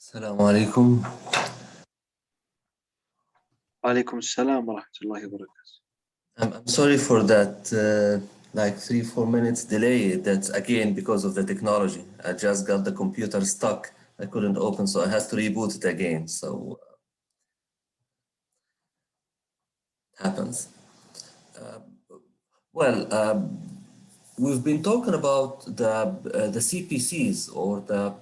السلام عليكم. وعليكم السلام ورحمة الله وبركاته. I'm sorry for that, like 3-4 minutes delay. That's again because of the technology. I just got the computer stuck. I couldn't open, so I had to reboot it again. So it happens. We've been talking about the CPCs or the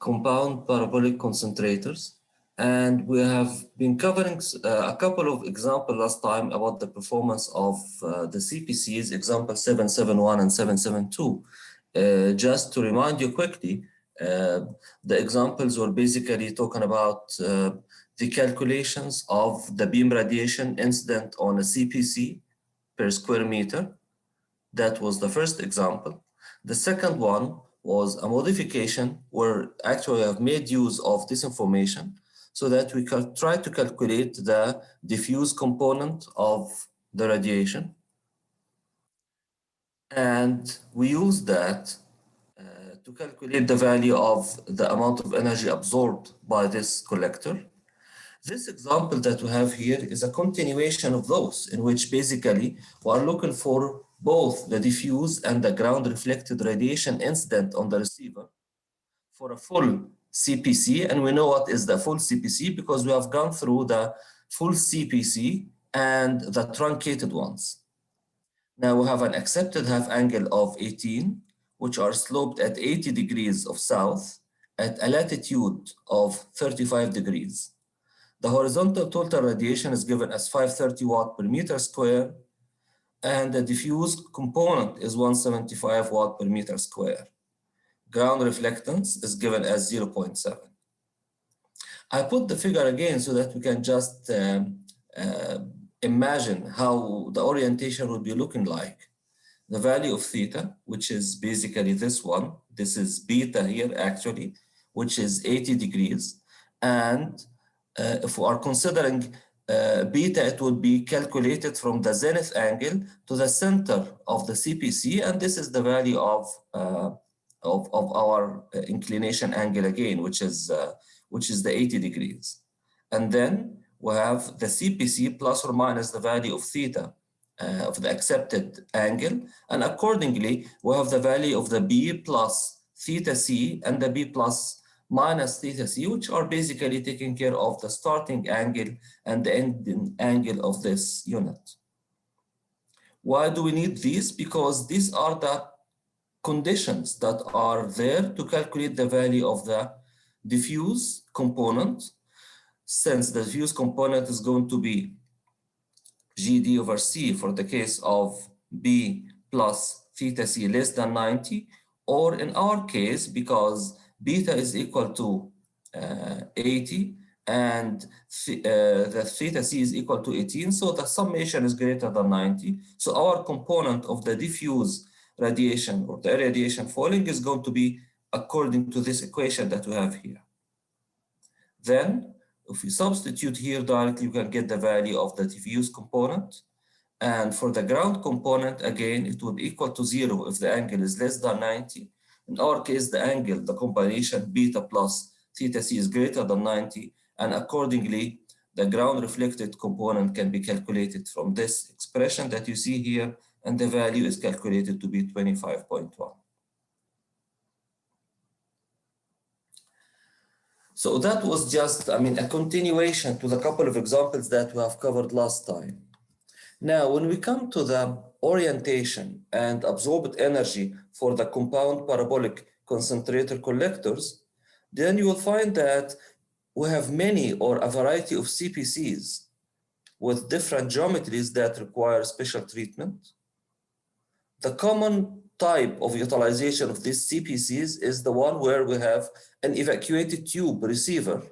compound parabolic concentrators. And we have been covering a couple of examples last time about the performance of the CPCs, example 771 and 772. Just to remind you quickly, the examples were basically talking about the calculations of the beam radiation incident on a CPC per square meter. That was the first example. The second one was a modification where actually I've made use of this information so that we can try to calculate the diffuse component of the radiation. And we use that to calculate the value of the amount of energy absorbed by this collector. This example that we have here is a continuation of those, in which basically we are looking for both the diffuse and the ground reflected radiation incident on the receiver for a full CPC. And we know what is the full CPC because we have gone through the full CPC and the truncated ones. Now we have an accepted half angle of 18, which are sloped at 80 degrees of south at a latitude of 35 degrees. The horizontal total radiation is given as 530 watt per meter square, and the diffuse component is 175 watt per meter square. Ground reflectance is given as 0.7. I put the figure again so that we can just imagine how the orientation would be looking like. The value of theta, which is basically this one, this is beta here actually, which is 80 degrees. And if we are considering beta, it would be calculated from the zenith angle to the center of the CPC, and this is the value of our inclination angle again, which is the 80 degrees. And then we have the CPC plus or minus the value of theta of the accepted angle, and accordingly we have the value of the B plus theta C and the B plus minus theta C, which are basically taking care of the starting angle and the ending angle of this unit. Why do we need these? Because these are the conditions that are there to calculate the value of the diffuse component, since the diffuse component is going to be GD over C for the case of B plus theta C less than 90, or in our case, because beta is equal to 80 and the theta C is equal to 18, so the summation is greater than 90. So our component of the diffuse radiation or the radiation falling is going to be according to this equation that we have here. Then if we substitute here directly, you can get the value of the diffuse component. And for the ground component, again, it would equal to 0 if the angle is less than 90. In our case, the angle, the combination beta plus theta C is greater than 90. And accordingly, the ground reflected component can be calculated from this expression that you see here. And the value is calculated to be 25.1. So that was just, a continuation to the couple of examples that we have covered last time. Now, when we come to the orientation and absorbed energy for the compound parabolic concentrator collectors, then you will find that we have many or a variety of CPCs with different geometries that require special treatment. The common type of utilization of these CPCs is the one where we have an evacuated tube receiver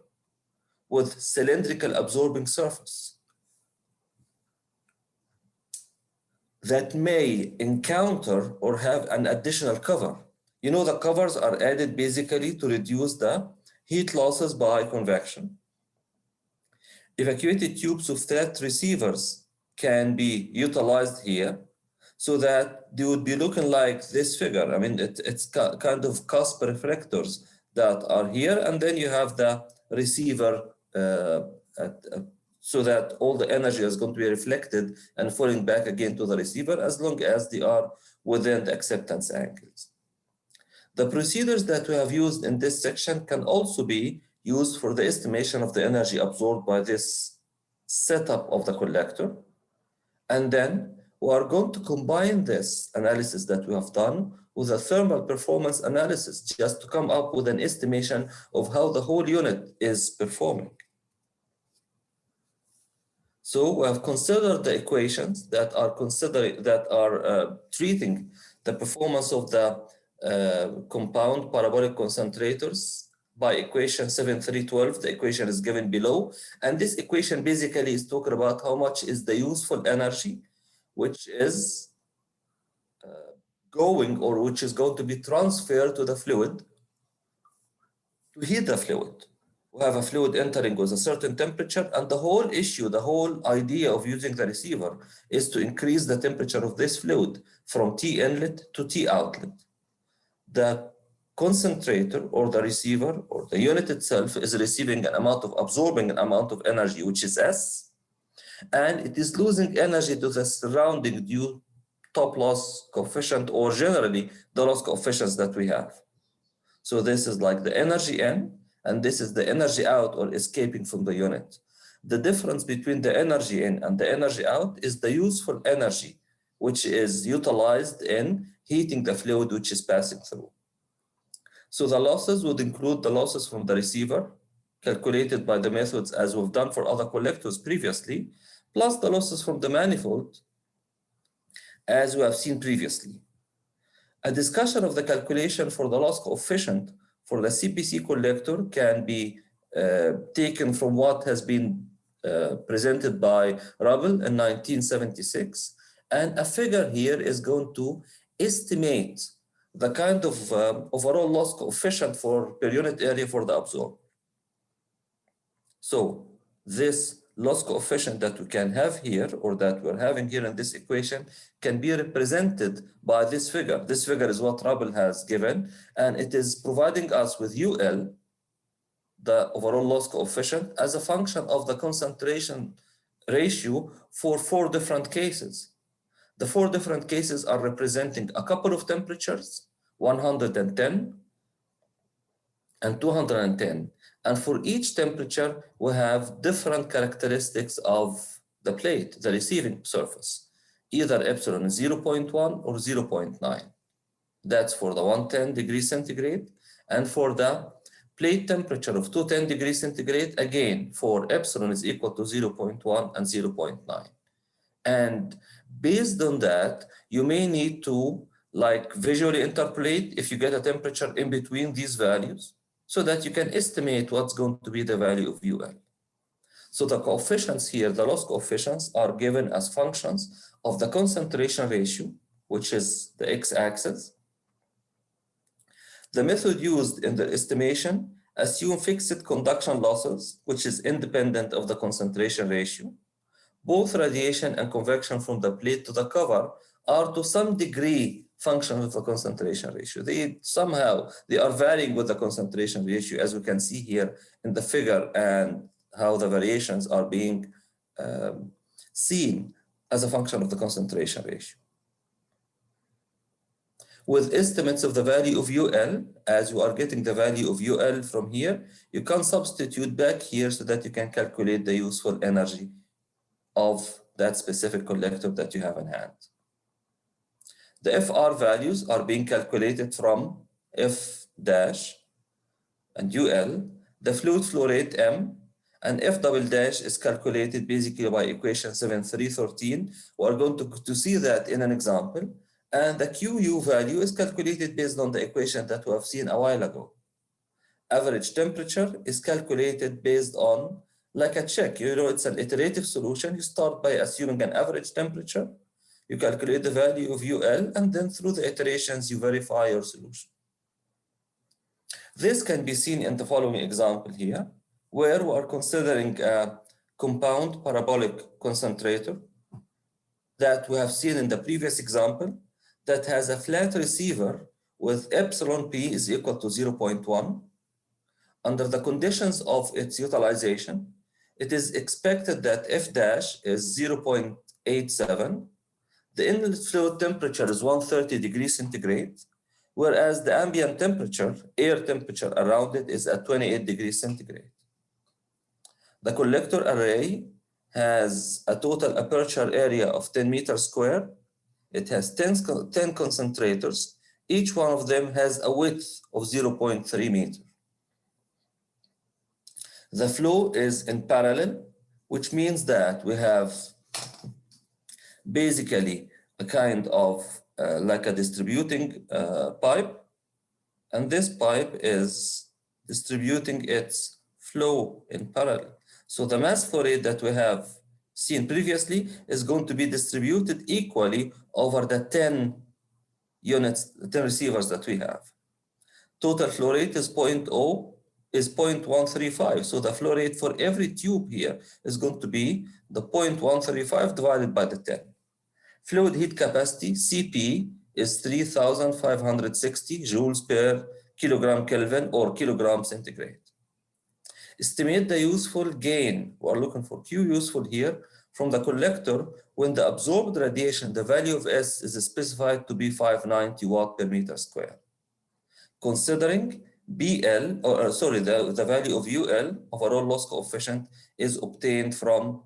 with cylindrical absorbing surface that may encounter or have an additional cover. You know, the covers are added basically to reduce the heat losses by convection. Evacuated tubes of that receivers can be utilized here so that they would be looking like this figure. It's kind of cusp reflectors that are here, and then you have the receiver so that all the energy is going to be reflected and falling back again to the receiver as long as they are within the acceptance angles. The procedures that we have used in this section can also be used for the estimation of the energy absorbed by this setup of the collector. And then we are going to combine this analysis that we have done with a thermal performance analysis just to come up with an estimation of how the whole unit is performing. So we have considered the equations that are treating the performance of the compound parabolic concentrators by equation 7312. The equation is given below, and this equation basically is talking about how much is the useful energy which is which is going to be transferred to the fluid to heat the fluid. We have a fluid entering with a certain temperature, and the whole issue, the whole idea of using the receiver is to increase the temperature of this fluid from T inlet to T outlet. The concentrator or the receiver or the unit itself is absorbing an amount of energy, which is S, and it is losing energy to the surrounding due top loss coefficient, or generally the loss coefficients that we have. So this is like the energy in, and this is the energy out or escaping from the unit. The difference between the energy in and the energy out is the useful energy, which is utilized in heating the fluid which is passing through. So the losses would include the losses from the receiver, calculated by the methods as we've done for other collectors previously, plus the losses from the manifold, as we have seen previously. A discussion of the calculation for the loss coefficient for the CPC collector can be taken from what has been presented by Rubble in 1976. And a figure here is going to estimate the kind of overall loss coefficient per unit area for the absorber. So this loss coefficient that we can have here, or that we're having here in this equation, can be represented by this figure. This figure is what Rubble has given, and it is providing us with UL, the overall loss coefficient, as a function of the concentration ratio for 4 different cases. The 4 different cases are representing a couple of temperatures, 110 and 210. And for each temperature, we have different characteristics of the plate, the receiving surface. Either epsilon is 0.1 or 0.9. That's for the 110 degrees centigrade. And for the plate temperature of 210 degrees centigrade, again, for epsilon is equal to 0.1 and 0.9. And based on that, you may need to visually interpolate if you get a temperature in between these values, so that you can estimate what's going to be the value of UL. So the coefficients here, the loss coefficients, are given as functions of the concentration ratio, which is the x-axis. The method used in the estimation assume fixed conduction losses, which is independent of the concentration ratio. Both radiation and convection from the plate to the cover are to some degree function with the concentration ratio. They are varying with the concentration ratio, as we can see here in the figure, and how the variations are being seen as a function of the concentration ratio. With estimates of the value of UL, as you are getting the value of UL from here, you can substitute back here so that you can calculate the useful energy of that specific collector that you have in hand. The FR values are being calculated from F dash and UL, the fluid flow rate M, and F double dash is calculated basically by equation 7313. We're going to see that in an example. And the QU value is calculated based on the equation that we have seen a while ago. Average temperature is calculated based on like a check. It's an iterative solution. You start by assuming an average temperature. You calculate the value of UL, and then through the iterations, you verify your solution. This can be seen in the following example here, where we are considering a compound parabolic concentrator that we have seen in the previous example that has a flat receiver with epsilon P is equal to 0.1 under the conditions of its utilization, it is expected that F dash is 0.87. The inlet fluid temperature is 130 degrees centigrade, whereas the ambient temperature, air temperature around it, is at 28 degrees centigrade. The collector array has a total aperture area of 10 meters square. It has 10 concentrators. Each one of them has a width of 0.3 meters. The flow is in parallel, which means that we have basically a kind of like a distributing pipe, and this pipe is distributing its flow in parallel. So the mass flow rate that we have seen previously is going to be distributed equally over the 10 units, 10 receivers that we have. Total flow rate is 0.135. So the flow rate for every tube here is going to be the 0.135 divided by the 10. Fluid heat capacity, CP, is 3,560 joules per kilogram Kelvin or kilogram centigrade. Estimate the useful gain, we're looking for Q useful here, from the collector when the absorbed radiation, the value of S is specified to be 590 watt per meter square. Considering BL, the value of UL, overall loss coefficient, is obtained from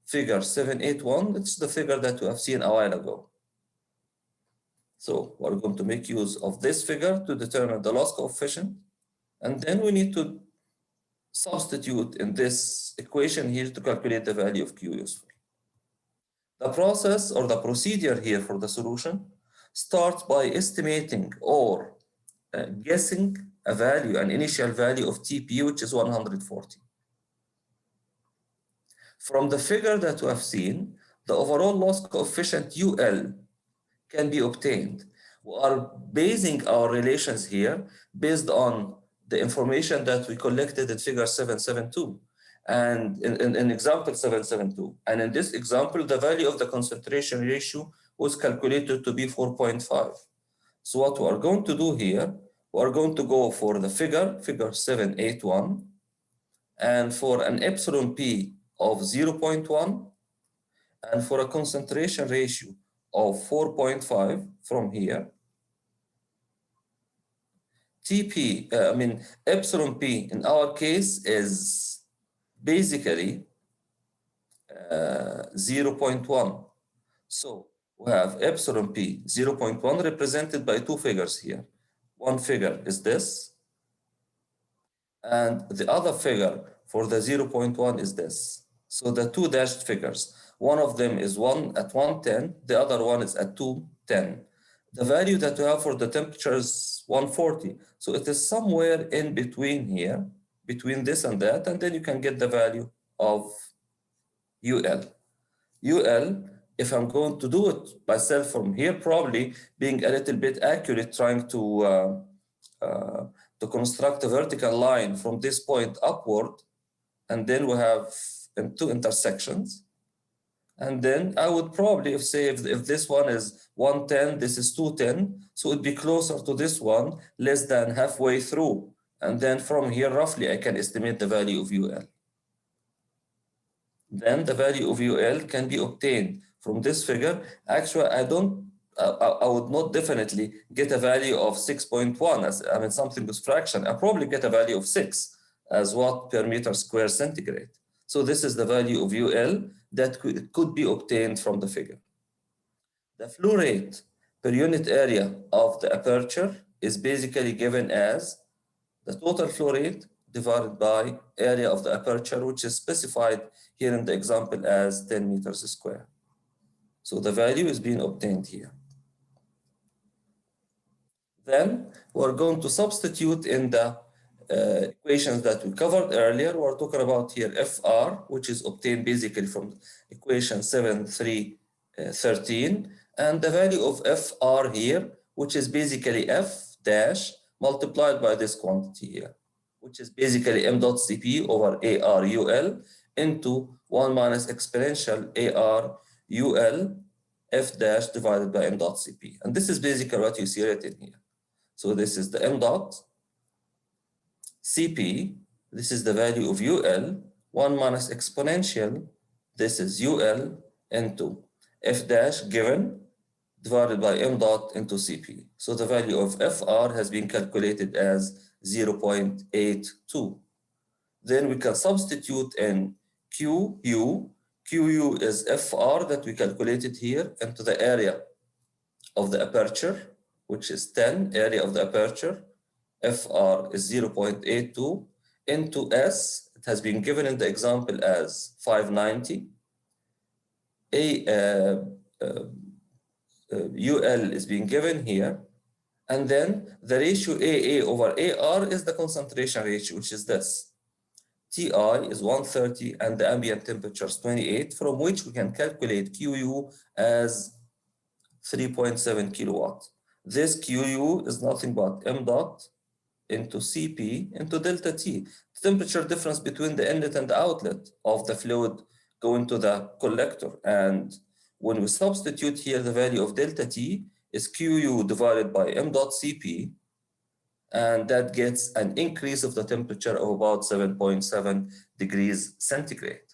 figure 781. It's the figure that we have seen a while ago. So we're going to make use of this figure to determine the loss coefficient. And then we need to substitute in this equation here to calculate the value of Q useful. The process or the procedure here for the solution starts by estimating or guessing a value, an initial value of TP, which is 140. From the figure that we have seen, the overall loss coefficient UL can be obtained. We are basing our relations here based on the information that we collected in figure 772 and in example 772. And in this example, the value of the concentration ratio was calculated to be 4.5. So what we are going to do here, we are going to go for the figure 781, and for an epsilon P of 0.1, and for a concentration ratio of 4.5 from here. TP, epsilon P in our case is basically 0.1. So we have epsilon P 0.1 represented by two figures here. One figure is this, and the other figure for the 0.1 is this. So the two dashed figures, one of them is at 110, the other one is at 210. The value that we have for the temperature is 140. So it is somewhere in between here, between this and that, and then you can get the value of UL. UL, if I'm going to do it myself from here, probably being a little bit accurate, trying to construct a vertical line from this point upward, and then we have two intersections. And then I would probably say if this one is 110, this is 210, so it'd be closer to this one, less than halfway through. And then from here, roughly, I can estimate the value of UL. Then the value of UL can be obtained from this figure. Actually, I would not definitely get a value of 6.1 as, something with fraction. I probably get a value of 6 as watt per meter square centigrade. So this is the value of UL that could be obtained from the figure. The flow rate per unit area of the aperture is basically given as the total flow rate divided by area of the aperture, which is specified here in the example as 10 meters square. So the value is being obtained here. Then we're going to substitute in the equations that we covered earlier. We're talking about here FR, which is obtained basically from equation 7313, and the value of FR here, which is basically F dash multiplied by this quantity here, which is basically m dot Cp over AR UL into 1 minus exponential AR UL F dash divided by m dot Cp. And this is basically what you see written here. So this is the m dot Cp, this is the value of UL, 1 minus exponential, this is UL into F dash given divided by m dot into Cp. So the value of Fr has been calculated as 0.82. Then we can substitute in Qu. Qu is Fr that we calculated here into the area of the aperture, which is 10, area of the aperture. Fr is 0.82 into S. It has been given in the example as 590. UL is being given here. And then the ratio AA over AR is the concentration ratio, which is this. Ti is 130 and the ambient temperature is 28, from which we can calculate Qu as 3.7 kilowatt. This Qu is nothing but m dot into Cp into delta T, the temperature difference between the inlet and the outlet of the fluid going to the collector. And when we substitute here, the value of delta T is Qu divided by m dot Cp, and that gets an increase of the temperature of about 7.7 degrees centigrade.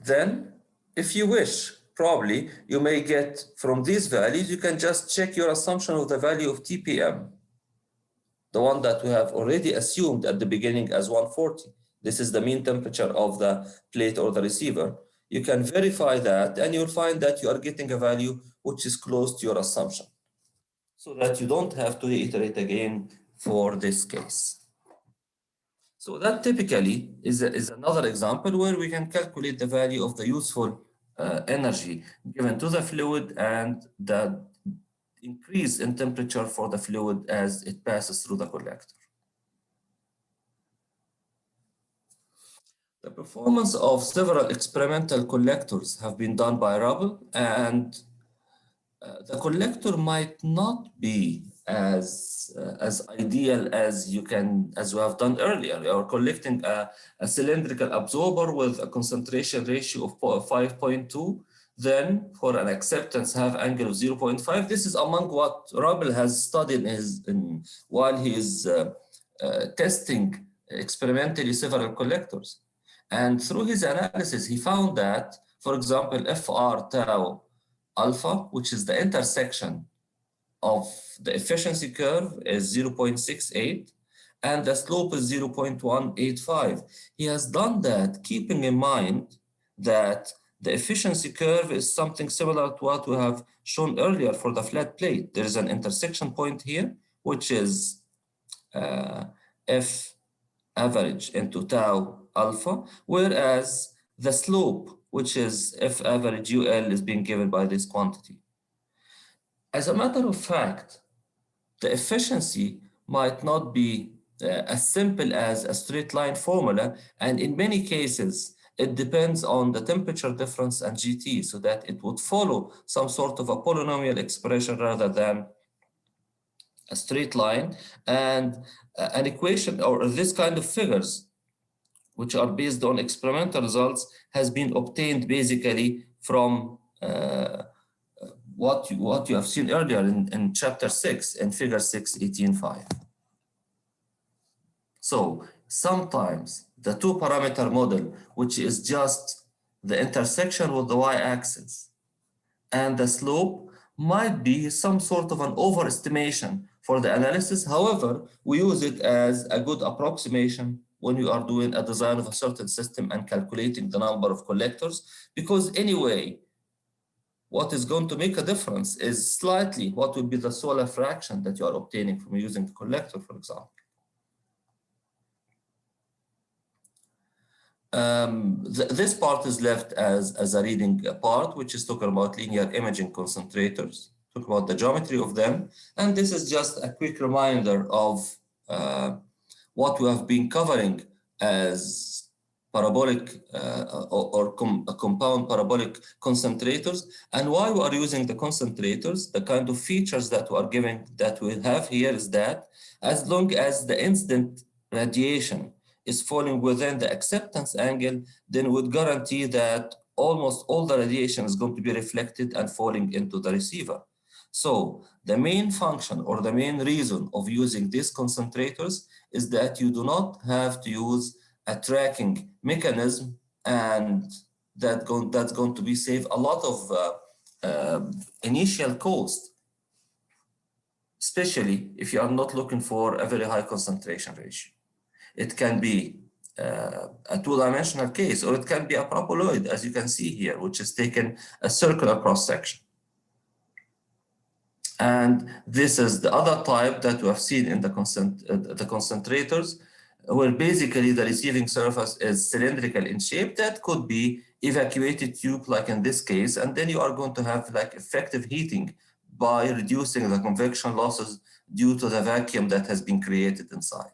Then, if you wish, probably you may get from these values, you can just check your assumption of the value of TPM, the one that we have already assumed at the beginning as 140. This is the mean temperature of the plate or the receiver. You can verify that and you'll find that you are getting a value which is close to your assumption, so that you don't have to reiterate again for this case. So that typically is another example where we can calculate the value of the useful energy given to the fluid and the increase in temperature for the fluid as it passes through the collector. The performance of several experimental collectors have been done by Rubble, and the collector might not be as ideal as we have done earlier. We are collecting a cylindrical absorber with a concentration ratio of 5.2. Then for an acceptance half angle of 0.5. This is among what Rubble has studied while he is testing experimentally several collectors. And through his analysis, he found that, for example, Fr tau alpha, which is the intersection of the efficiency curve, is 0.68, and the slope is 0.185. He has done that keeping in mind that the efficiency curve is something similar to what we have shown earlier for the flat plate. There is an intersection point here, which is F average into tau alpha, whereas the slope, which is F average UL, is being given by this quantity. As a matter of fact, the efficiency might not be as simple as a straight line formula, and in many cases, it depends on the temperature difference and GT, so that it would follow some sort of a polynomial expression rather than a straight line. And an equation or this kind of figures, which are based on experimental results, has been obtained basically from what you have seen earlier in chapter 6 in figure 6.18.5. So sometimes the two parameter model, which is just the intersection with the y-axis and the slope, might be some sort of an overestimation for the analysis. However, we use it as a good approximation when you are doing a design of a certain system and calculating the number of collectors, because anyway, what is going to make a difference is slightly what would be the solar fraction that you are obtaining from using the collector, for example. This part is left as a reading part, which is talking about linear imaging concentrators, talk about the geometry of them. And this is just a quick reminder of what we have been covering as parabolic compound parabolic concentrators, and why we are using the concentrators. The kind of features that we are giving, that we have here, is that as long as the incident radiation is falling within the acceptance angle, then would guarantee that almost all the radiation is going to be reflected and falling into the receiver. So the main function or the main reason of using these concentrators is that you do not have to use a tracking mechanism, and that's going to be save a lot of initial cost, especially if you are not looking for a very high concentration ratio. It can be a two-dimensional case, or it can be a paraboloid, as you can see here, which is taken a circular cross-section. And this is the other type that we have seen in the concentrators, where basically the receiving surface is cylindrical in shape that could be evacuated tube, like in this case, and then you are going to have like effective heating by reducing the convection losses due to the vacuum that has been created inside.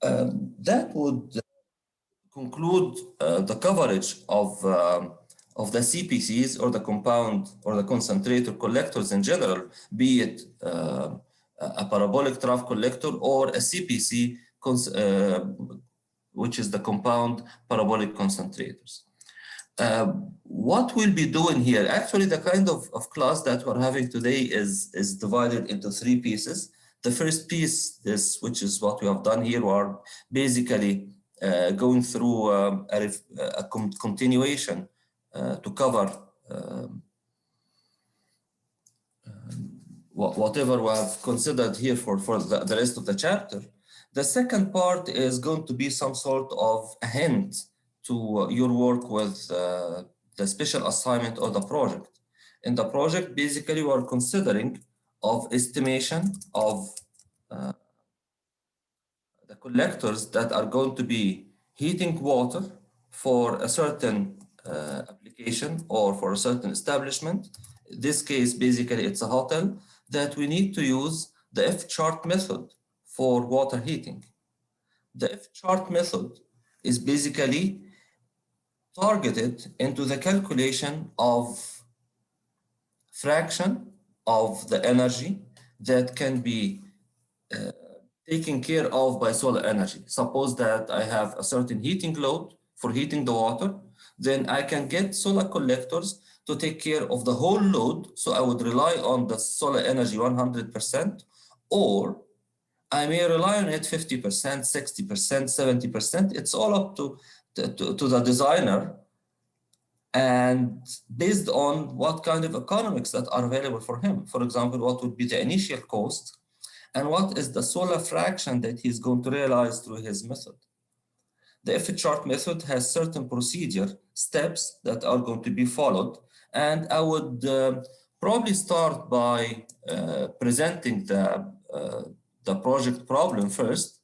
That would conclude the coverage of the CPCs, or the compound or the concentrator collectors in general, be it a parabolic trough collector or a CPC, which is the compound parabolic concentrators. What we'll be doing here, actually the kind of class that we're having today is divided into three pieces. The first piece, which is what we have done here, are basically going through a continuation to cover whatever we have considered here for the rest of the chapter. The second part is going to be some sort of a hint to your work with the special assignment or the project. In the project, basically, we are considering of estimation of the collectors that are going to be heating water for a certain application or for a certain establishment. In this case, basically, it's a hotel that we need to use the F-chart method for water heating. The F-chart method is basically targeted into the calculation of fraction of the energy that can be taken care of by solar energy. Suppose that I have a certain heating load for heating the water, then I can get solar collectors to take care of the whole load. So I would rely on the solar energy 100%, or I may rely on it 50%, 60%, 70%. It's all up to the designer, and based on what kind of economics that are available for him. For example, what would be the initial cost, and what is the solar fraction that he's going to realize through his method. The F-chart method has certain procedure steps that are going to be followed, and I would probably start by presenting the project problem first,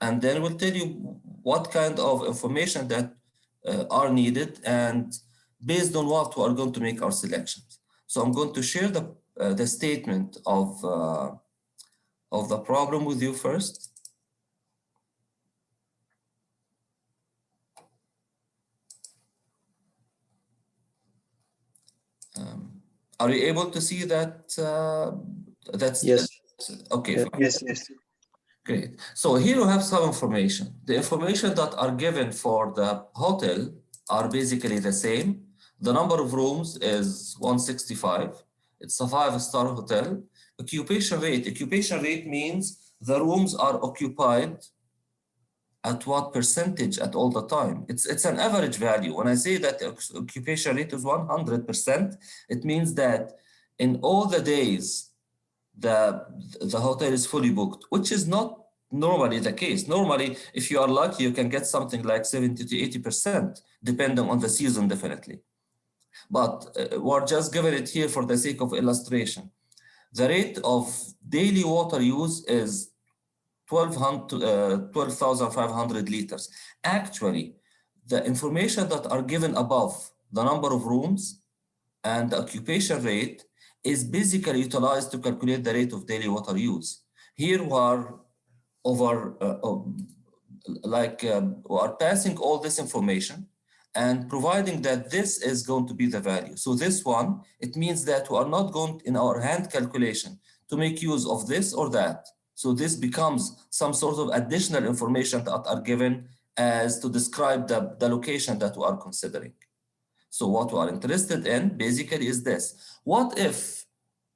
and then we'll tell you what kind of information that are needed, and based on what we are going to make our selections. So I'm going to share the statement of the problem with you first. Are you able to see that? That's yes. Okay. Yes, yes. Great. So here we have some information. The information that are given for the hotel are basically the same. The number of rooms is 165. It's a 5-star hotel. Occupation rate means the rooms are occupied at what percentage at all the time. It's an average value. When I say that the occupation rate is 100%, it means that in all the days the hotel is fully booked, which is not normally the case. Normally, if you are lucky, you can get something like 70 to 80%, depending on the season, definitely. But we're just giving it here for the sake of illustration. The rate of daily water use is 12,500 liters. Actually, the information that are given above, the number of rooms and the occupation rate, is basically utilized to calculate the rate of daily water use. Here we are we are passing all this information and providing that this is going to be the value. So this one, it means that we are not going in our hand calculation to make use of this or that. So this becomes some sort of additional information that are given as to describe the location that we are considering. So what we are interested in basically is this. What if,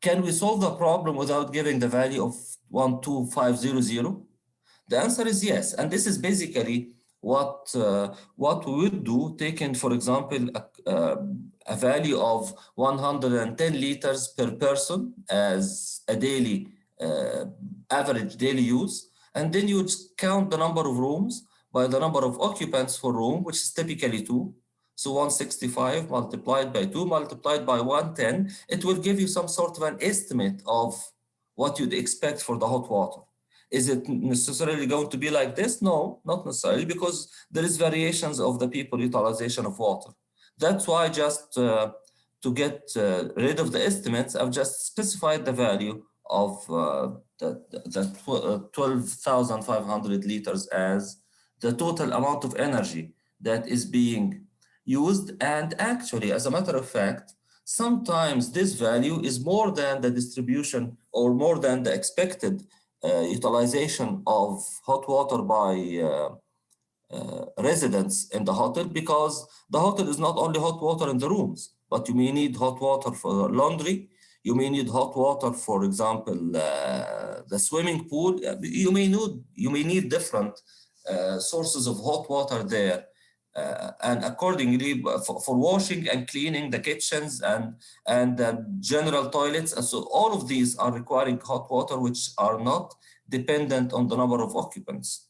can we solve the problem without giving the value of 12500? The answer is yes. And this is basically what we would do, taking, for example, a value of 110 liters per person as a daily average daily use. And then you would count the number of rooms by the number of occupants per room, which is typically 2. So 165 multiplied by 2 multiplied by 110, it will give you some sort of an estimate of what you'd expect for the hot water. Is it necessarily going to be like this? No, not necessarily, because there is variations of the people utilization of water. That's why just to get rid of the estimates, I've just specified the value of the 12,500 liters as the total amount of energy that is being used. And actually, as a matter of fact, sometimes this value is more than the distribution or more than the expected utilization of hot water by residents in the hotel, because the hotel is not only hot water in the rooms, but you may need hot water for laundry. You may need hot water, for example, the swimming pool. You may need different sources of hot water there. And accordingly, for washing and cleaning the kitchens and general toilets. And so all of these are requiring hot water, which are not dependent on the number of occupants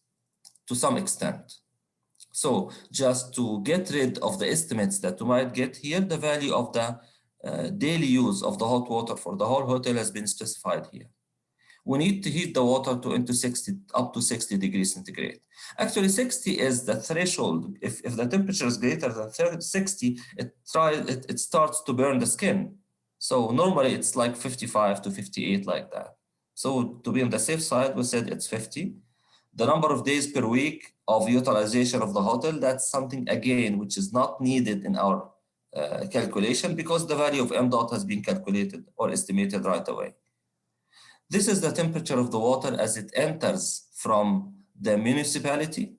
to some extent. So just to get rid of the estimates that you might get here, the value of the daily use of the hot water for the whole hotel has been specified here. We need to heat the water up to 60 degrees centigrade. Actually, 60 is the threshold. If the temperature is greater than 60, it starts to burn the skin. So normally it's like 55 to 58 like that. So to be on the safe side, we said it's 50. The number of days per week of utilization of the hotel, that's something, again, which is not needed in our calculation, because the value of m dot has been calculated or estimated right away. This is the temperature of the water as it enters from the municipality.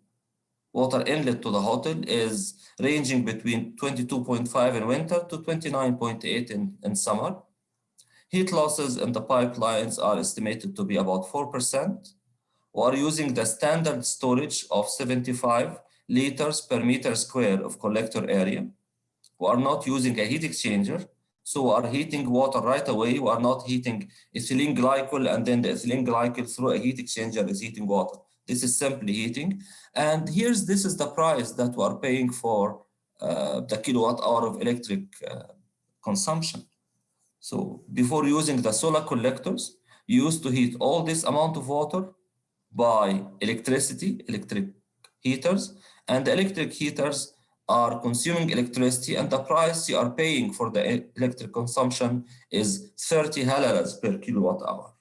Water inlet to the hotel is ranging between 22.5 in winter to 29.8 in summer. Heat losses in the pipelines are estimated to be about 4%. We are using the standard storage of 75 liters per meter square of collector area. We are not using a heat exchanger. So we are heating water right away. We are not heating ethylene glycol and then the ethylene glycol through a heat exchanger is heating water. This is simply heating. And this is the price that we are paying for the kilowatt hour of electric consumption. So before using the solar collectors, you used to heat all this amount of water by electric heaters, and the electric heaters are consuming electricity, and the price you are paying for the electric consumption is 30 halalas per kilowatt hour.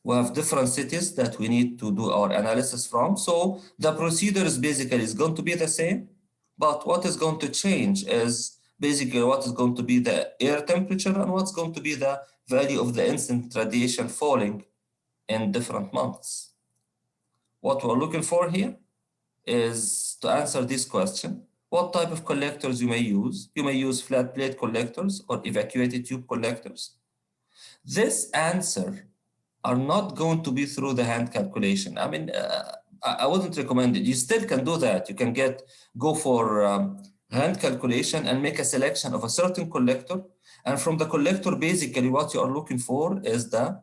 We have different cities that we need to do our analysis from. So the procedure is basically going to be the same, but what is going to change is basically what is going to be the air temperature and what's going to be the value of the instant radiation falling in different months. What we're looking for here is to answer this question: what type of collectors you may use? You may use flat plate collectors or evacuated tube collectors. This answer are not going to be through the hand calculation. I mean, I wouldn't recommend it. You still can do that. You can go for hand calculation and make a selection of a certain collector. And from the collector, basically what you are looking for is the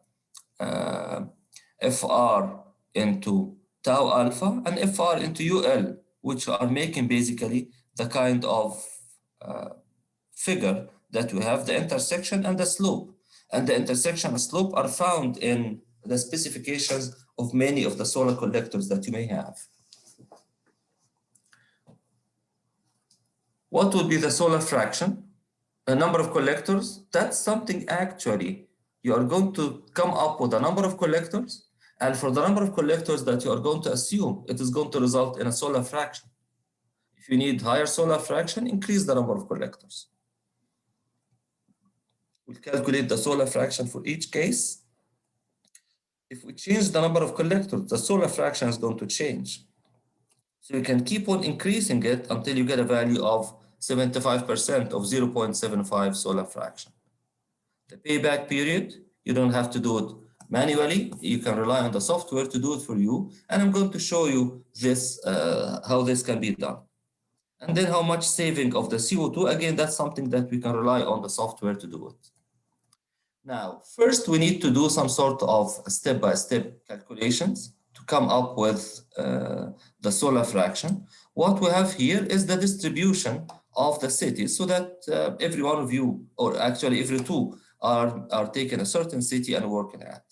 FR into tau alpha and FR into UL, which are making basically the kind of figure that we have, the intersection and the slope. And the intersection and slope are found in the specifications of many of the solar collectors that you may have. What would be the solar fraction? The number of collectors, that's something actually you are going to come up with a number of collectors, and for the number of collectors that you are going to assume, it is going to result in a solar fraction. If you need higher solar fraction, increase the number of collectors. We'll calculate the solar fraction for each case. If we change the number of collectors, the solar fraction is going to change. So you can keep on increasing it until you get a value of 75% of 0.75 solar fraction. The payback period, you don't have to do it manually. You can rely on the software to do it for you. And I'm going to show you this, how this can be done. And then how much saving of the CO2, again, that's something that we can rely on the software to do it. Now, first we need to do some sort of step-by-step calculations to come up with the solar fraction. What we have here is the distribution of the cities so that every one of you, or actually every two, are taking a certain city and working at.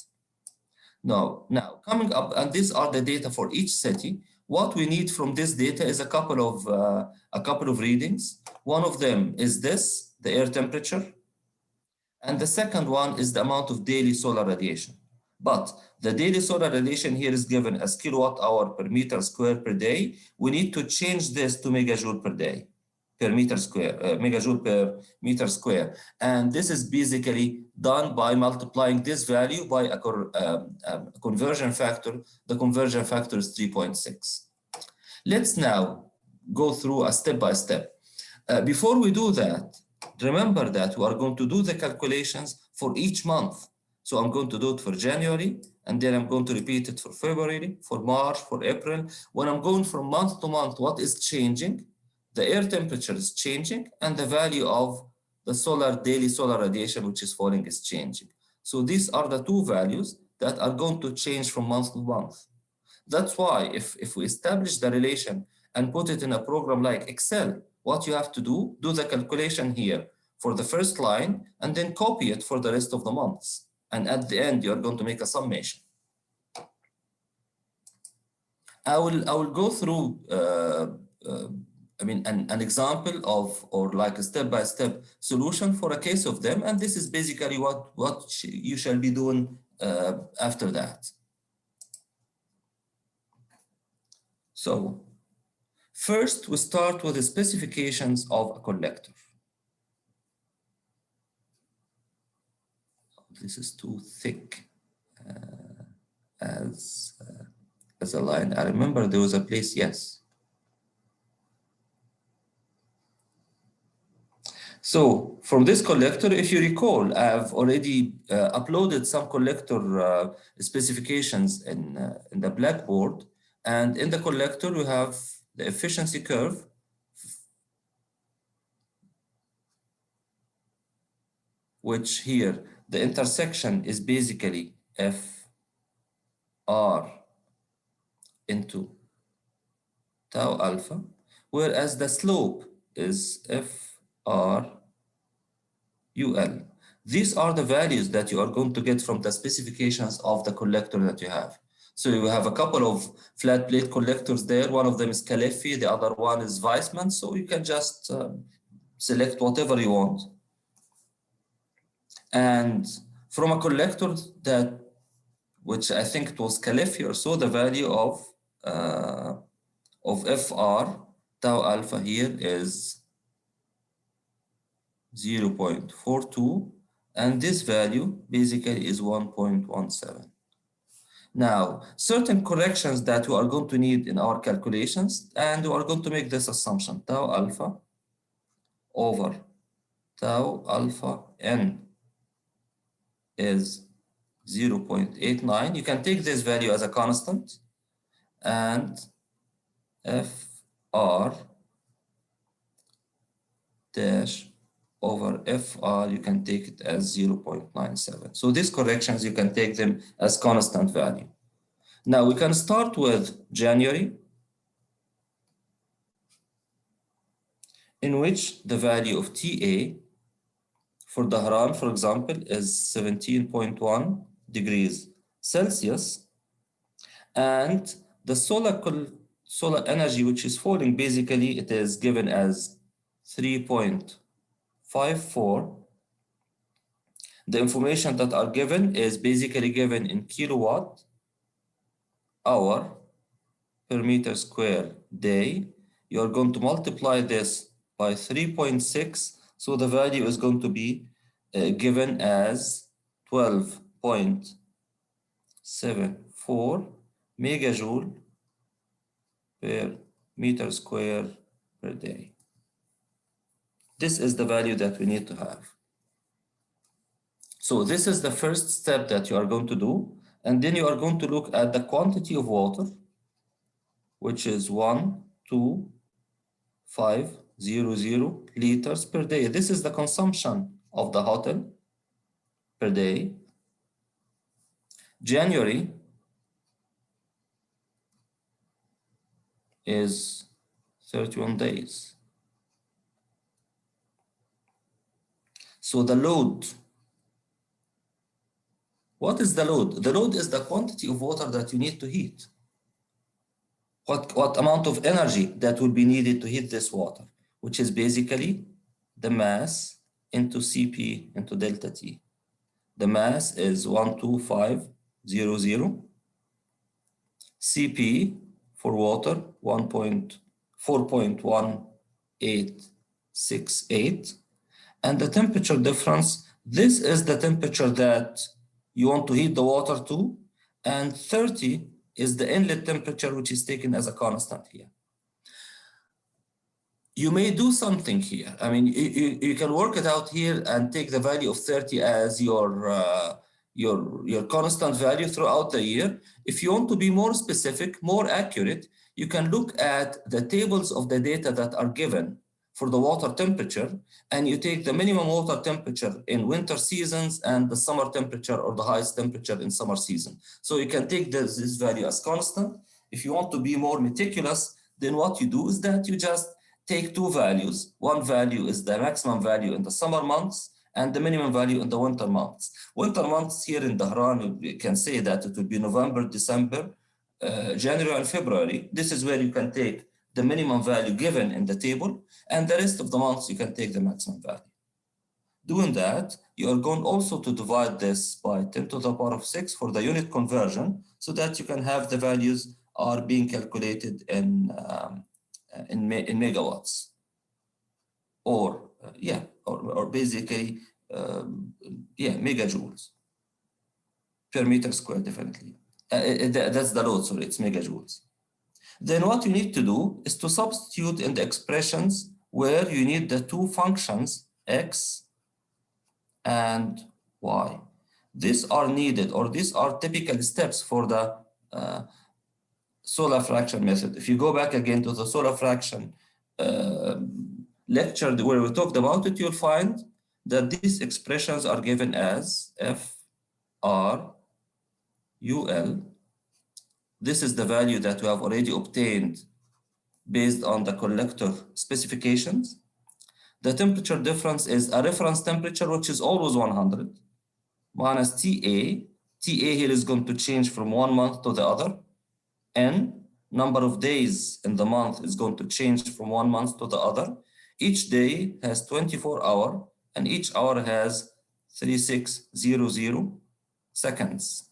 Now coming up, and these are the data for each city. What we need from this data is a couple of readings. One of them is this, the air temperature. And the second one is the amount of daily solar radiation. But the daily solar radiation here is given as kilowatt hour per meter square per day. We need to change this to megajoule per day, per meter square, megajoule per meter square. And this is basically done by multiplying this value by a conversion factor. The conversion factor is 3.6. Let's now go through a step-by-step. Before we do that, remember that we are going to do the calculations for each month. So I'm going to do it for January, and then I'm going to repeat it for February, for March, for April. When I'm going from month to month, what is changing? The air temperature is changing, and the value of the daily solar radiation, which is falling, is changing. So these are the two values that are going to change from month to month. That's why if we establish the relation and put it in a program like Excel, what you have to do the calculation here for the first line and then copy it for the rest of the months. And at the end, you're going to make a summation. I will go through an example of, or like a step-by-step solution for a case of them. And this is basically what you shall be doing after that. So first, we start with the specifications of a collector. This is too thick as a line. I remember there was a place, yes. So from this collector, if you recall, I've already uploaded some collector specifications in the Blackboard. And in the collector, we have the efficiency curve, which here, the intersection is basically FR into tau alpha, whereas the slope is FR UL. These are the values that you are going to get from the specifications of the collector that you have. So you have a couple of flat plate collectors there. One of them is Caleffi, the other one is Weissman. So you can just select whatever you want. And from a collector which I think it was Caleffi or so, the value of FR tau alpha here is 0.42, and this value basically is 1.17. Now, certain corrections that we are going to need in our calculations, and we are going to make this assumption, tau alpha over tau alpha n is 0.89. You can take this value as a constant, and FR dash over FR, you can take it as 0.97. So these corrections, you can take them as constant value. Now we can start with January, in which the value of TA for Dhahran, for example, is 17.1 degrees Celsius. And the solar energy, which is falling, basically it is given as 3.54. The information that are given is basically given in kilowatt hour per meter square day. You're going to multiply this by 3.6. So the value is going to be given as 12.74 megajoule per meter square per day. This is the value that we need to have. So this is the first step that you are going to do. And then you are going to look at the quantity of water, which is 1,2,500 liters per day. This is the consumption of the hotel per day. January is 31 days. So the load, what is the load? The load is the quantity of water that you need to heat. What amount of energy that will be needed to heat this water, which is basically the mass into Cp into delta T. The mass is 12500. Cp for water 4.1868. And the temperature difference, this is the temperature that you want to heat the water to, and 30 is the inlet temperature, which is taken as a constant here. You may do something here. I mean, you can work it out here and take the value of 30 as your constant value throughout the year. If you want to be more specific, more accurate, you can look at the tables of the data that are given for the water temperature, and you take the minimum water temperature in winter seasons and the summer temperature or the highest temperature in summer season. So you can take this value as constant. If you want to be more meticulous, then what you do is that you just take two values. One value is the maximum value in the summer months and the minimum value in the winter months. Winter months here in Dhahran, you can say that it would be November, December, January and February. This is where you can take the minimum value given in the table, and the rest of the months you can take the maximum value. Doing that, you are going also to divide this by 10 to the power of 6 for the unit conversion, so that you can have the values are being calculated in megawatts, or basically megajoules per meter square, definitely. That's the load, sorry, it's megajoules. Then what you need to do is to substitute in the expressions where you need the two functions, x and y. These are needed, or these are typical steps for the solar fraction method. If you go back again to the solar fraction lecture where we talked about it, you'll find that these expressions are given as F, R, UL. This is the value that we have already obtained based on the collector specifications. The temperature difference is a reference temperature, which is always 100, minus TA. TA here is going to change from one month to the other. N, number of days in the month, is going to change from one month to the other. Each day has 24 hours, and each hour has 3600 seconds.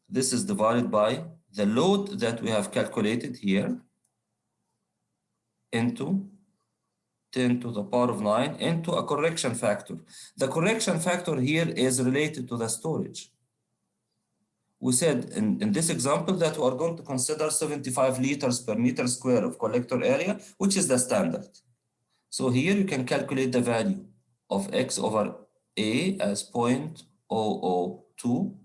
This is divided by the load that we have calculated here into 10 to the power of 9 into a correction factor. The correction factor here is related to the storage. We said in this example that we are going to consider 75 liters per meter square of collector area, which is the standard. So here you can calculate the value of x over A as 0.002.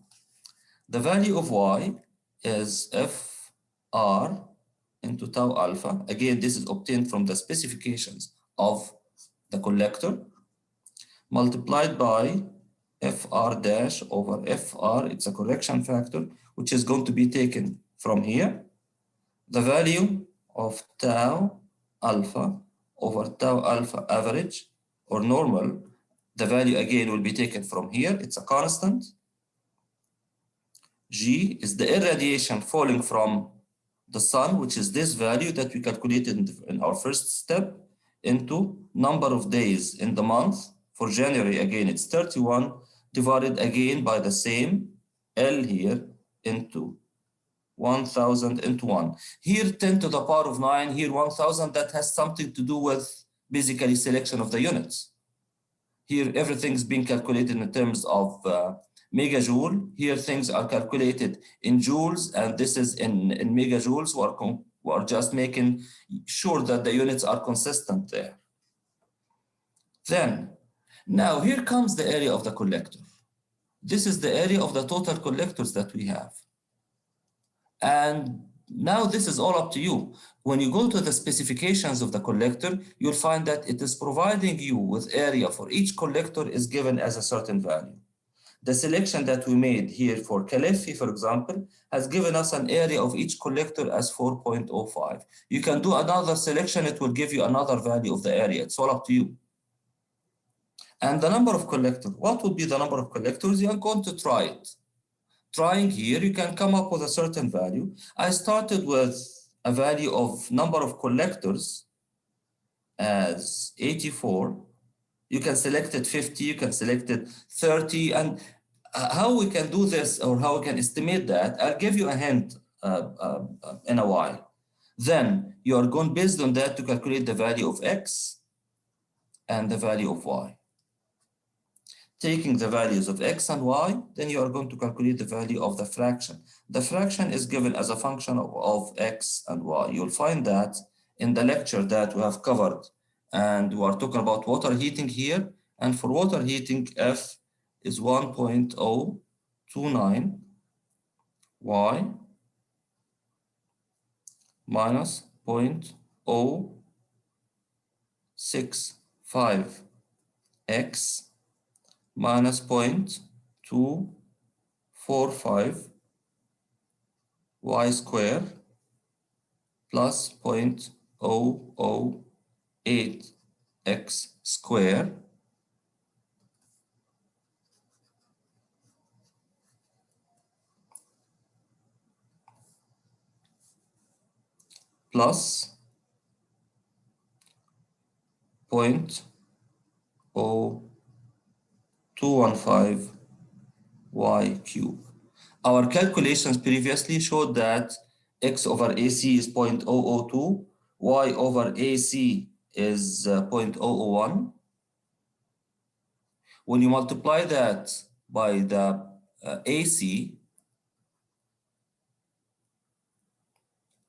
The value of y is FR into tau alpha. Again, this is obtained from the specifications of the collector, multiplied by FR dash over FR. It's a correction factor, which is going to be taken from here. The value of tau alpha over tau alpha average or normal, the value again will be taken from here. It's a constant. G is the irradiation falling from the sun, which is this value that we calculated in our first step, into number of days in the month. For January, again, it's 31, divided again by the same L here into 1000 into 1. Here 10 to the power of 9, here 1000, that has something to do with basically selection of the units. Here everything's being calculated in terms of megajoule. Here things are calculated in joules, and this is in megajoules. We are just making sure that the units are consistent there. Then, now here comes the area of the collector. This is the area of the total collectors that we have. And now this is all up to you. When you go to the specifications of the collector, you'll find that it is providing you with area for each collector is given as a certain value. The selection that we made here for Caleffi, for example, has given us an area of each collector as 4.05. You can do another selection, it will give you another value of the area. It's all up to you. And the number of collectors, what would be the number of collectors? You are going to try it. Trying here, you can come up with a certain value. I started with a value of number of collectors as 84. You can select it 50, you can select it 30, and how we can do this or how we can estimate that, I'll give you a hint in a while. Then you are going based on that to calculate the value of X and the value of Y. Taking the values of X and Y, then you are going to calculate the value of the fraction. The fraction is given as a function of X and Y. You'll find that in the lecture that we have covered, and we are talking about water heating here. And for water heating, F is 1.029 Y minus 0.065 X minus 0.245 y square plus 0.008 x square plus 0.0215 y cube. Our calculations previously showed that x over AC is 0.002, y over AC is 0.001. When you multiply that by the AC,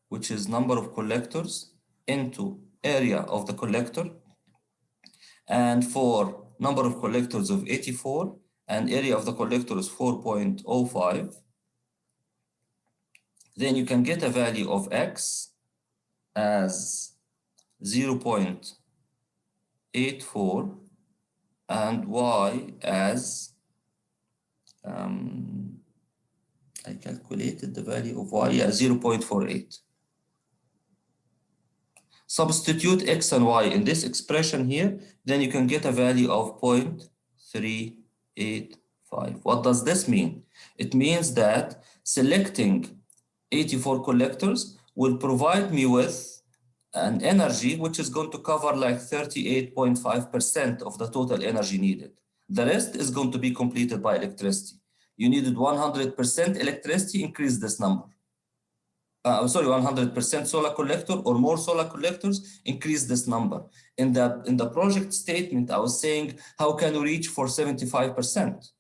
which is number of collectors into area of the collector, and for number of collectors of 84 and area of the collector is 4.05, then you can get a value of X as 0.84 and Y as, I calculated the value of Y as 0.48. Substitute X and Y in this expression here, then you can get a value of 0.385. What does this mean? It means that selecting 84 collectors will provide me with an energy which is going to cover like 38.5% of the total energy needed. The rest is going to be completed by electricity. You needed 100% electricity, increase this number. 100% solar collector or more solar collectors, increase this number. In the project statement, I was saying, how can we reach for 75%?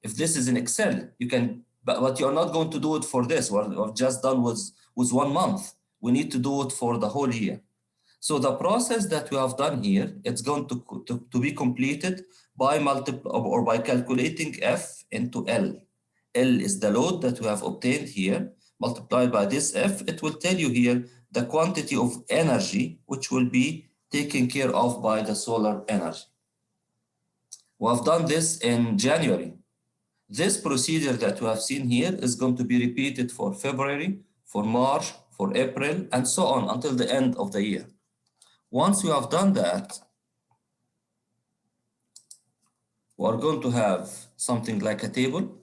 If this is in Excel, you can, but you're not going to do it for this. We're just done with 1 month. We need to do it for the whole year. So the process that we have done here, it's going to be completed by by calculating F into L. L is the load that we have obtained here, multiplied by this F. It will tell you here the quantity of energy which will be taken care of by the solar energy. We have done this in January. This procedure that we have seen here is going to be repeated for February, for March, for April, and so on until the end of the year. Once you have done that, we are going to have something like a table.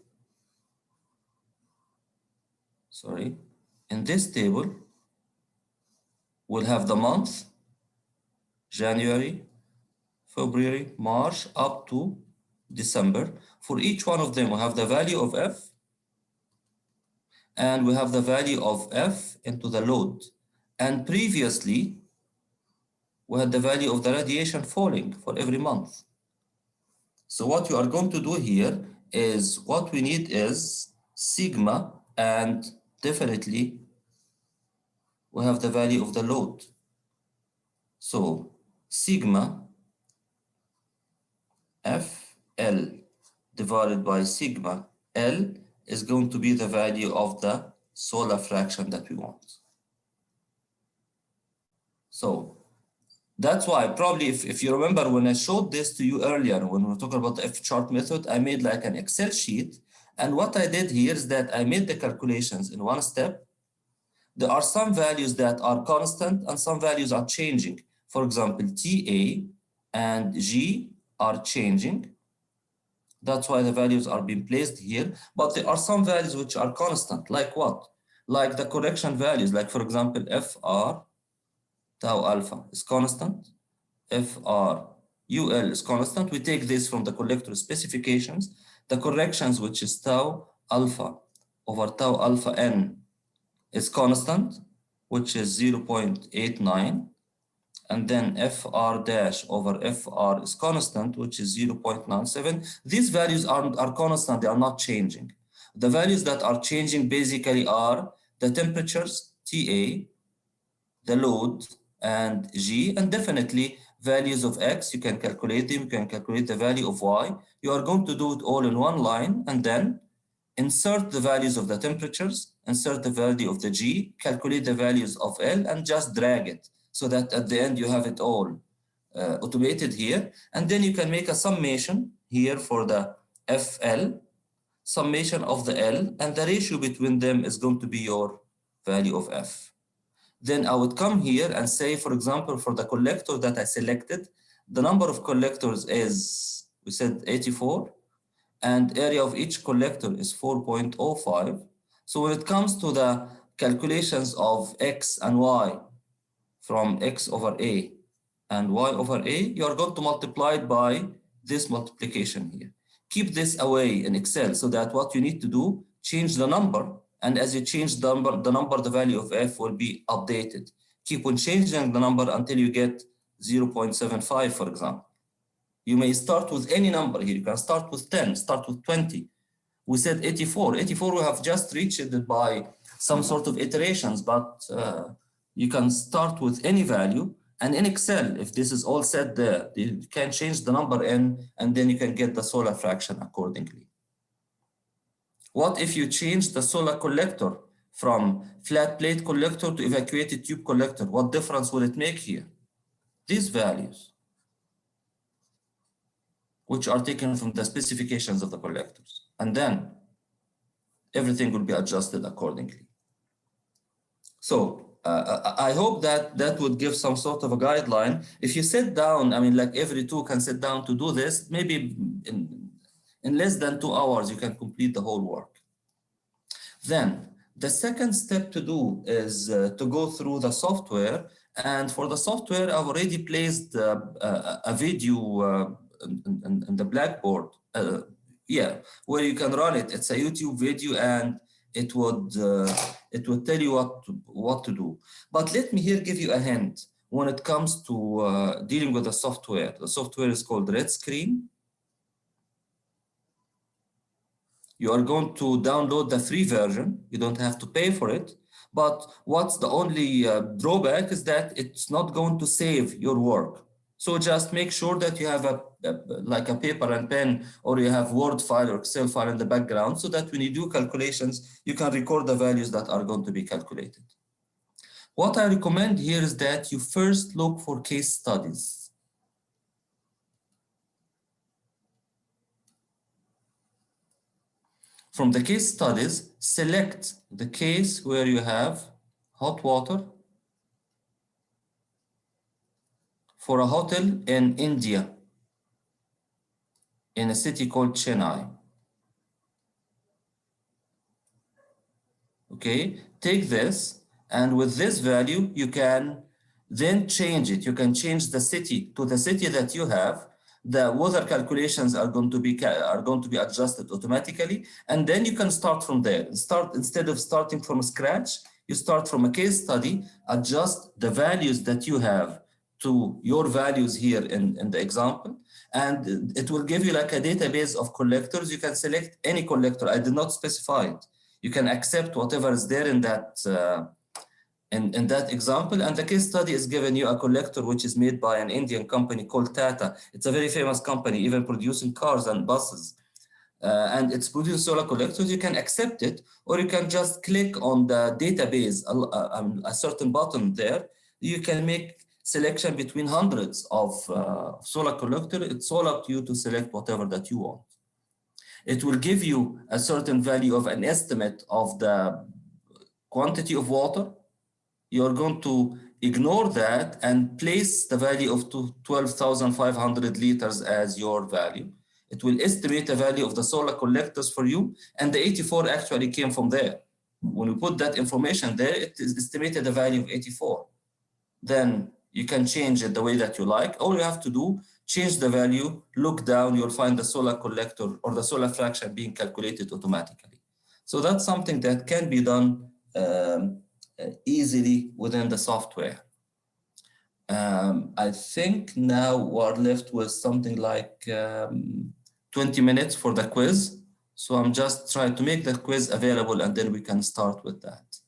Sorry. In this table, we'll have the month, January, February, March, up to December. For each one of them, we have the value of F, and we have the value of F into the load. And previously, we had the value of the radiation falling for every month. So what you are going to do here is, what we need is sigma, and definitely we have the value of the load. So sigma FL divided by sigma L is going to be the value of the solar fraction that we want. So that's why probably if you remember when I showed this to you earlier, when we were talking about the F-chart method, I made like an Excel sheet. And what I did here is that I made the calculations in one step. There are some values that are constant and some values are changing. For example, TA and G are changing. That's why the values are being placed here. But there are some values which are constant. Like what? Like the correction values. Like for example, FR tau alpha is constant. FR UL is constant. We take this from the collector specifications. The corrections, which is tau alpha over tau alpha n, is constant, which is 0.89. And then FR dash over FR is constant, which is 0.97. These values are constant, they are not changing. The values that are changing basically are the temperatures, TA, the load, and G, and definitely values of X. You can calculate them, you can calculate the value of Y. You are going to do it all in one line, and then insert the values of the temperatures, insert the value of the G, calculate the values of L, and just drag it so that at the end you have it all automated here. And then you can make a summation here for the FL, summation of the L, and the ratio between them is going to be your value of F. Then I would come here and say, for example, for the collector that I selected, the number of collectors is, we said 84, and area of each collector is 4.05. So when it comes to the calculations of X and Y from X over A and Y over A, you are going to multiply it by this multiplication here. Keep this away in Excel so that what you need to do, change the number. And as you change the number, the value of F will be updated. Keep on changing the number until you get 0.75, for example. You may start with any number here. You can start with 10, start with 20. We said 84. 84, we have just reached it by some sort of iterations, but you can start with any value. And in Excel, if this is all set there, you can change the number in, and then you can get the solar fraction accordingly. What if you change the solar collector from flat plate collector to evacuated tube collector? What difference will it make here? These values, which are taken from the specifications of the collectors. And then everything will be adjusted accordingly. So I hope that would give some sort of a guideline. If you sit down, I mean, like every two can sit down to do this, maybe in less than 2 hours, you can complete the whole work. Then the second step to do is to go through the software. And for the software, I've already placed a video in the Blackboard, where you can run it. It's a YouTube video, and it would tell you what to do. But let me here give you a hint when it comes to dealing with the software. The software is called Red Screen. You are going to download the free version. You don't have to pay for it. But what's the only drawback is that it's not going to save your work. So just make sure that you have like a paper and pen, or you have Word file or Excel file in the background, so that when you do calculations, you can record the values that are going to be calculated. What I recommend here is that you first look for case studies. From the case studies, select the case where you have hot water for a hotel in India, in a city called Chennai. Okay, take this, and with this value, you can then change it. You can change the city to the city that you have. The weather calculations are going to be adjusted automatically, and then you can start from there. Instead of starting from scratch, you start from a case study, adjust the values that you have to your values here in the example, and it will give you like a database of collectors. You can select any collector. I did not specify it. You can accept whatever is there in that in that example. And the case study is giving you a collector which is made by an Indian company called Tata. It's a very famous company, even producing cars and buses. And it's producing solar collectors. You can accept it, or you can just click on the database, a certain button there. You can make selection between hundreds of solar collectors. It's all up to you to select whatever that you want. It will give you a certain value of an estimate of the quantity of water. You're going to ignore that and place the value of 12,500 liters as your value. It will estimate the value of the solar collectors for you, and the 84 actually came from there. When you put that information there, it is estimated the value of 84. Then you can change it the way that you like. All you have to do, change the value, look down, you'll find the solar collector or the solar fraction being calculated automatically. So that's something that can be done easily within the software. I think now we're left with something like 20 minutes for the quiz. So I'm just trying to make the quiz available, and then we can start with that.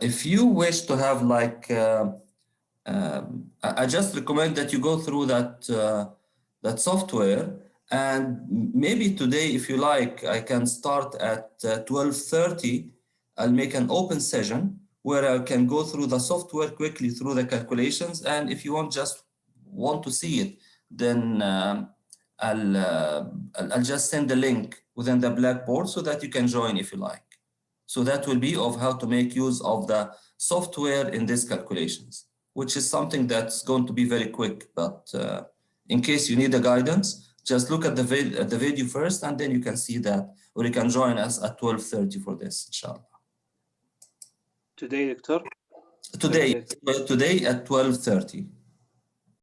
If you wish to have like, I just recommend that you go through that software, and maybe today, if you like, I can start at 12:30. I'll make an open session where I can go through the software quickly through the calculations. And if you just want to see it, then I'll just send the link within the Blackboard so that you can join if you like. So that will be of how to make use of the software in these calculations, which is something that's going to be very quick. But in case you need the guidance, just look at the video first, and then you can see that, or you can join us at 12:30 for this, inshallah. Today, Doctor? Today at 12:30.